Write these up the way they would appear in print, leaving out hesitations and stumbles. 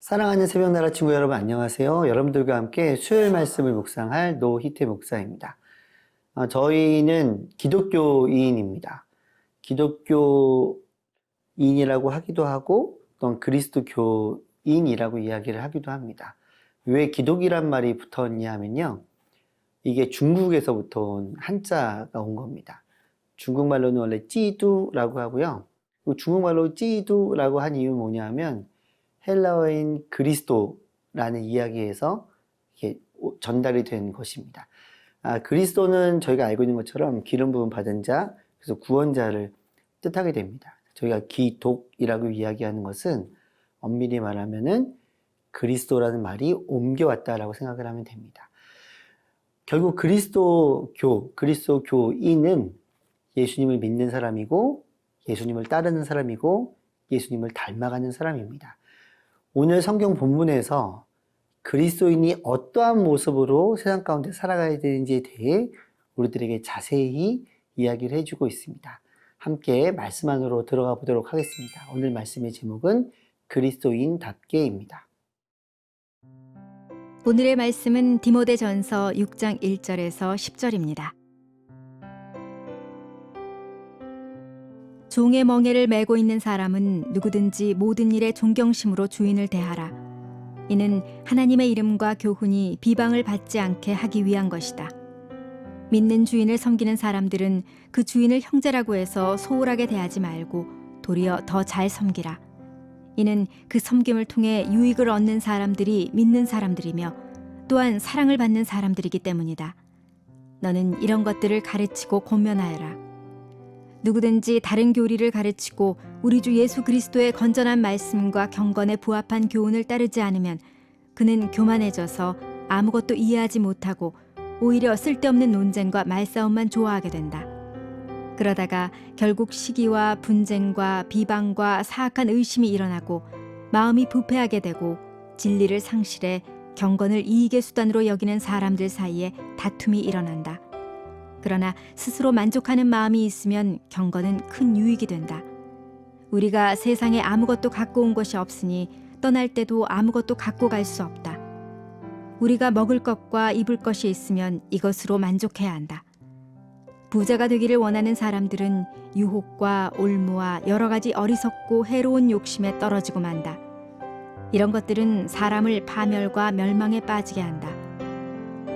사랑하는 새벽나라 친구 여러분 안녕하세요. 여러분들과 함께 수요일 말씀을 묵상할 노희태 목사입니다. 저희는 기독교인입니다. 기독교인이라고 하기도 하고 또는 그리스도교인이라고 이야기를 하기도 합니다. 왜 기독이란 말이 붙었냐 하면요. 이게 중국에서부터 온 한자가 온 겁니다. 중국말로는 원래 찌두라고 하고요. 중국말로 찌두라고 한 이유는 뭐냐 하면 헬라어인 그리스도라는 이야기에서 이게 전달이 된 것입니다. 그리스도는 저희가 알고 있는 것처럼 기름 부음 받은 자, 그래서 구원자를 뜻하게 됩니다. 저희가 기독이라고 이야기하는 것은 엄밀히 말하면은 그리스도라는 말이 옮겨왔다라고 생각을 하면 됩니다. 결국 그리스도교인은 예수님을 믿는 사람이고 예수님을 따르는 사람이고 예수님을 닮아가는 사람입니다. 오늘 성경 본문에서 그리스도인이 어떠한 모습으로 세상 가운데 살아가야 되는지에 대해 우리들에게 자세히 이야기를 해주고 있습니다. 함께 말씀 안으로 들어가 보도록 하겠습니다. 오늘 말씀의 제목은 그리스도인답게입니다. 오늘의 말씀은 디모데전서 6장 1절에서 10절입니다. 종의 멍에를 메고 있는 사람은 누구든지 모든 일에 존경심으로 주인을 대하라. 이는 하나님의 이름과 교훈이 비방을 받지 않게 하기 위한 것이다. 믿는 주인을 섬기는 사람들은 그 주인을 형제라고 해서 소홀하게 대하지 말고 도리어 더 잘 섬기라. 이는 그 섬김을 통해 유익을 얻는 사람들이 믿는 사람들이며 또한 사랑을 받는 사람들이기 때문이다. 너는 이런 것들을 가르치고 권면하여라. 누구든지 다른 교리를 가르치고 우리 주 예수 그리스도의 건전한 말씀과 경건에 부합한 교훈을 따르지 않으면 그는 교만해져서 아무것도 이해하지 못하고 오히려 쓸데없는 논쟁과 말싸움만 좋아하게 된다. 그러다가 결국 시기와 분쟁과 비방과 사악한 의심이 일어나고 마음이 부패하게 되고 진리를 상실해 경건을 이익의 수단으로 여기는 사람들 사이에 다툼이 일어난다. 그러나 스스로 만족하는 마음이 있으면 경건은 큰 유익이 된다. 우리가 세상에 아무것도 갖고 온 것이 없으니 떠날 때도 아무것도 갖고 갈 수 없다. 우리가 먹을 것과 입을 것이 있으면 이것으로 만족해야 한다. 부자가 되기를 원하는 사람들은 유혹과 올무와 여러 가지 어리석고 해로운 욕심에 떨어지고 만다. 이런 것들은 사람을 파멸과 멸망에 빠지게 한다.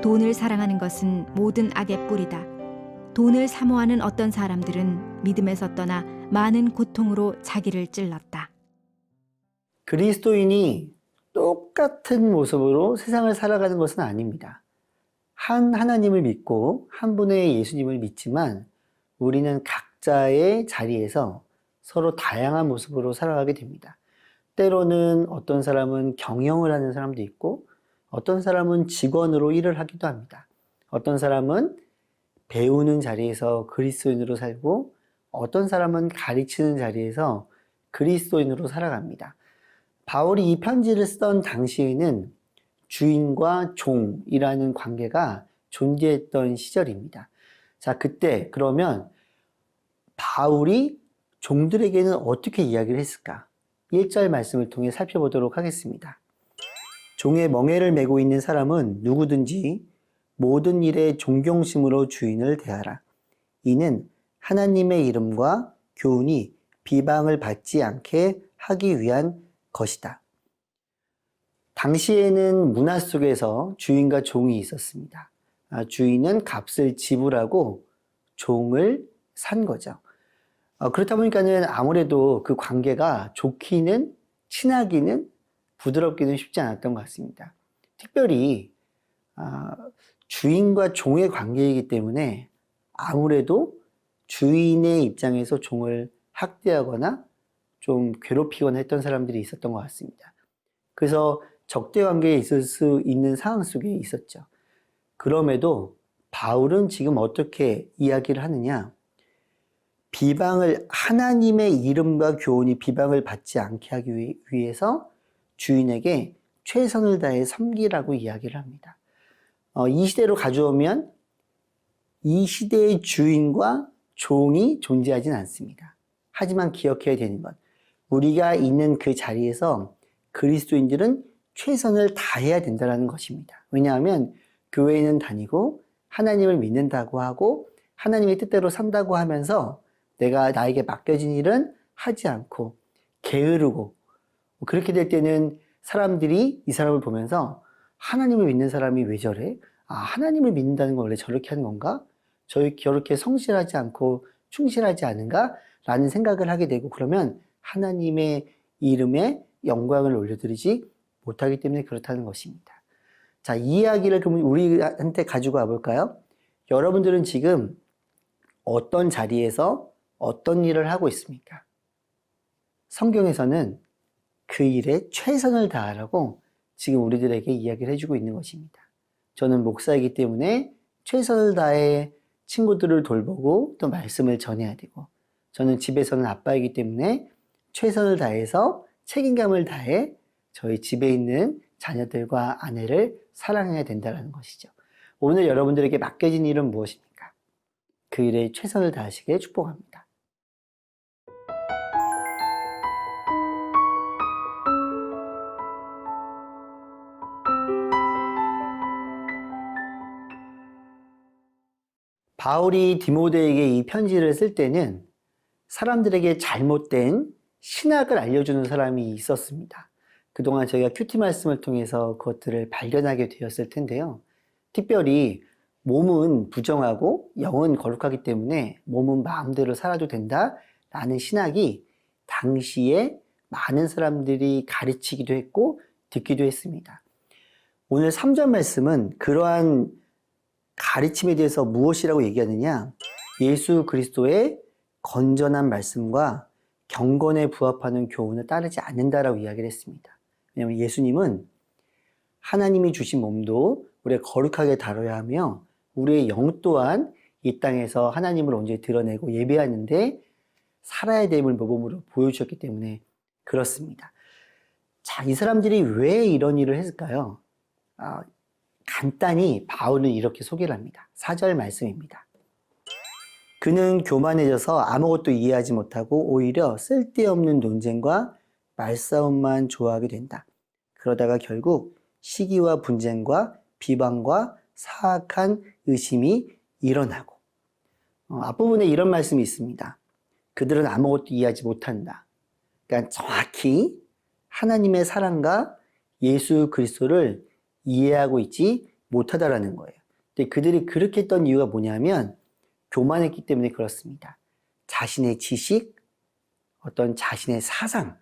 돈을 사랑하는 것은 모든 악의 뿌리다. 돈을 사모하는 어떤 사람들은 믿음에서 떠나 많은 고통으로 자기를 찔렀다. 그리스도인이 똑같은 모습으로 세상을 살아가는 것은 아닙니다. 한 하나님을 믿고 한 분의 예수님을 믿지만 우리는 각자의 자리에서 서로 다양한 모습으로 살아가게 됩니다. 때로는 어떤 사람은 경영을 하는 사람도 있고 어떤 사람은 직원으로 일을 하기도 합니다. 어떤 사람은 배우는 자리에서 그리스도인으로 살고 어떤 사람은 가르치는 자리에서 그리스도인으로 살아갑니다. 바울이 이 편지를 쓰던 당시에는 주인과 종이라는 관계가 존재했던 시절입니다. 자, 그때 그러면 바울이 종들에게는 어떻게 이야기를 했을까? 1절 말씀을 통해 살펴보도록 하겠습니다. 종의 멍에를 메고 있는 사람은 누구든지 모든 일에 존경심으로 주인을 대하라. 이는 하나님의 이름과 교훈이 비방을 받지 않게 하기 위한 것이다. 당시에는 문화 속에서 주인과 종이 있었습니다. 주인은 값을 지불하고 종을 산 거죠. 그렇다 보니까는 아무래도 그 관계가 좋기는 친하기는 부드럽기는 쉽지 않았던 것 같습니다. 특별히 주인과 종의 관계이기 때문에 아무래도 주인의 입장에서 종을 학대하거나 좀 괴롭히거나 했던 사람들이 있었던 것 같습니다. 그래서 적대 관계에 있을 수 있는 상황 속에 있었죠. 그럼에도 바울은 지금 어떻게 이야기를 하느냐? 하나님의 이름과 교훈이 비방을 받지 않게 하기 위해서 주인에게 최선을 다해 섬기라고 이야기를 합니다. 이 시대로 가져오면 이 시대의 주인과 종이 존재하진 않습니다. 하지만 기억해야 되는 것, 우리가 있는 그 자리에서 그리스도인들은 최선을 다해야 된다는 것입니다. 왜냐하면 교회는 다니고 하나님을 믿는다고 하고 하나님의 뜻대로 산다고 하면서 내가 나에게 맡겨진 일은 하지 않고 게으르고 그렇게 될 때는 사람들이 이 사람을 보면서 하나님을 믿는 사람이 왜 저래? 아, 하나님을 믿는다는 건 원래 저렇게 하는 건가? 저렇게 성실하지 않고 충실하지 않은가? 라는 생각을 하게 되고 그러면 하나님의 이름에 영광을 올려드리지 못하기 때문에 그렇다는 것입니다. 자, 이 이야기를 그럼 우리한테 가지고 와볼까요? 여러분들은 지금 어떤 자리에서 어떤 일을 하고 있습니까? 성경에서는 그 일에 최선을 다하라고 지금 우리들에게 이야기를 해주고 있는 것입니다. 저는 목사이기 때문에 최선을 다해 친구들을 돌보고 또 말씀을 전해야 되고 저는 집에서는 아빠이기 때문에 최선을 다해서 책임감을 다해 저희 집에 있는 자녀들과 아내를 사랑해야 된다는 것이죠. 오늘 여러분들에게 맡겨진 일은 무엇입니까? 그 일에 최선을 다하시길 축복합니다. 바울이 디모데에게 이 편지를 쓸 때는 사람들에게 잘못된 신학을 알려주는 사람이 있었습니다. 그동안 저희가 큐티 말씀을 통해서 그것들을 발견하게 되었을 텐데요. 특별히 몸은 부정하고 영은 거룩하기 때문에 몸은 마음대로 살아도 된다라는 신학이 당시에 많은 사람들이 가르치기도 했고 듣기도 했습니다. 오늘 3절 말씀은 그러한 가르침에 대해서 무엇이라고 얘기하느냐? 예수 그리스도의 건전한 말씀과 경건에 부합하는 교훈을 따르지 않는다라고 이야기를 했습니다. 왜냐하면 예수님은 하나님이 주신 몸도 우리가 거룩하게 다뤄야 하며 우리의 영 또한 이 땅에서 하나님을 온전히 드러내고 예배하는데 살아야 됨을 모범으로 보여주셨기 때문에 그렇습니다. 자, 이 사람들이 왜 이런 일을 했을까요? 간단히 바울은 이렇게 소개를 합니다. 4절 말씀입니다. 그는 교만해져서 아무것도 이해하지 못하고 오히려 쓸데없는 논쟁과 말싸움만 좋아하게 된다. 그러다가 결국 시기와 분쟁과 비방과 사악한 의심이 일어나고 앞부분에 이런 말씀이 있습니다. 그들은 아무것도 이해하지 못한다. 그러니까 정확히 하나님의 사랑과 예수 그리스도를 이해하고 있지 못하다라는 거예요. 근데 그들이 그렇게 했던 이유가 뭐냐면 교만했기 때문에 그렇습니다. 자신의 지식, 어떤 자신의 사상,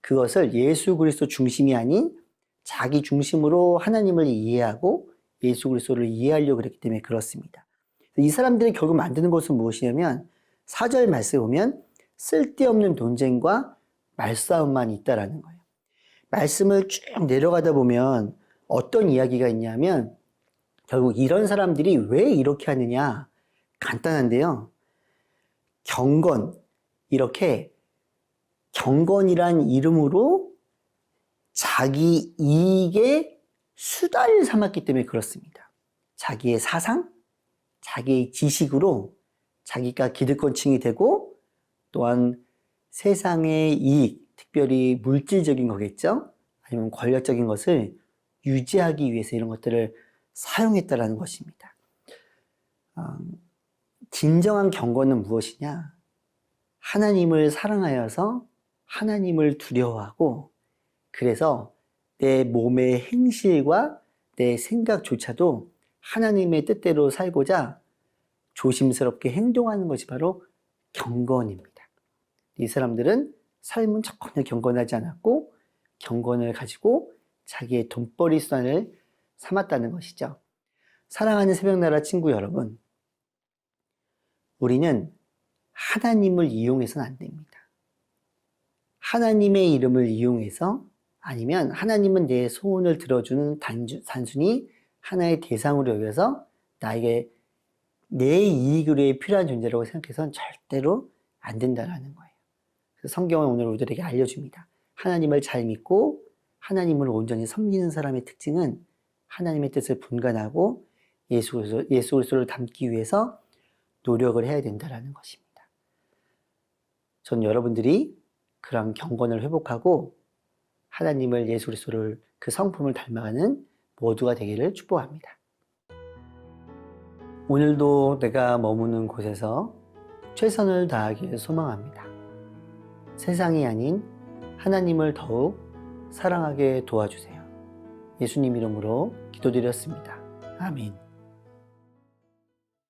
그것을 예수 그리스도 중심이 아닌 자기 중심으로 하나님을 이해하고 예수 그리스도를 이해하려고 그랬기 때문에 그렇습니다. 이 사람들이 결국 만드는 것은 무엇이냐면 4절 말씀에 보면 쓸데없는 논쟁과 말싸움만 있다라는 거예요. 말씀을 쭉 내려가다 보면 어떤 이야기가 있냐면 결국 이런 사람들이 왜 이렇게 하느냐? 간단한데요. 이렇게 경건이란 이름으로 자기 이익의 수단을 삼았기 때문에 그렇습니다. 자기의 사상, 자기의 지식으로 자기가 기득권층이 되고 또한 세상의 이익, 특별히 물질적인 거겠죠? 아니면 권력적인 것을 유지하기 위해서 이런 것들을 사용했다라는 것입니다. 진정한 경건은 무엇이냐? 하나님을 사랑하여서 하나님을 두려워하고 그래서 내 몸의 행실과 내 생각조차도 하나님의 뜻대로 살고자 조심스럽게 행동하는 것이 바로 경건입니다. 이 사람들은 삶은 전혀 경건하지 않았고 경건을 가지고 자기의 돈벌이 수단을 삼았다는 것이죠. 사랑하는 새벽나라 친구 여러분, 우리는 하나님을 이용해서는 안 됩니다. 하나님의 이름을 이용해서 아니면 하나님은 내 소원을 들어주는 단순히 하나의 대상으로 여겨서 나에게 내 이익을 위해 필요한 존재라고 생각해서는 절대로 안 된다는 거예요. 그래서 성경은 오늘 우리들에게 알려줍니다. 하나님을 잘 믿고 하나님을 온전히 섬기는 사람의 특징은 하나님의 뜻을 분간하고 예수 그리스도를 닮기 위해서 노력을 해야 된다는 것입니다. 전 여러분들이 그런 경건을 회복하고 하나님을 예수 그리스도를 그 성품을 닮아가는 모두가 되기를 축복합니다. 오늘도 내가 머무는 곳에서 최선을 다하기를 소망합니다. 세상이 아닌 하나님을 더욱 사랑하게 도와주세요. 예수님 이름으로 기도드렸습니다. 아멘.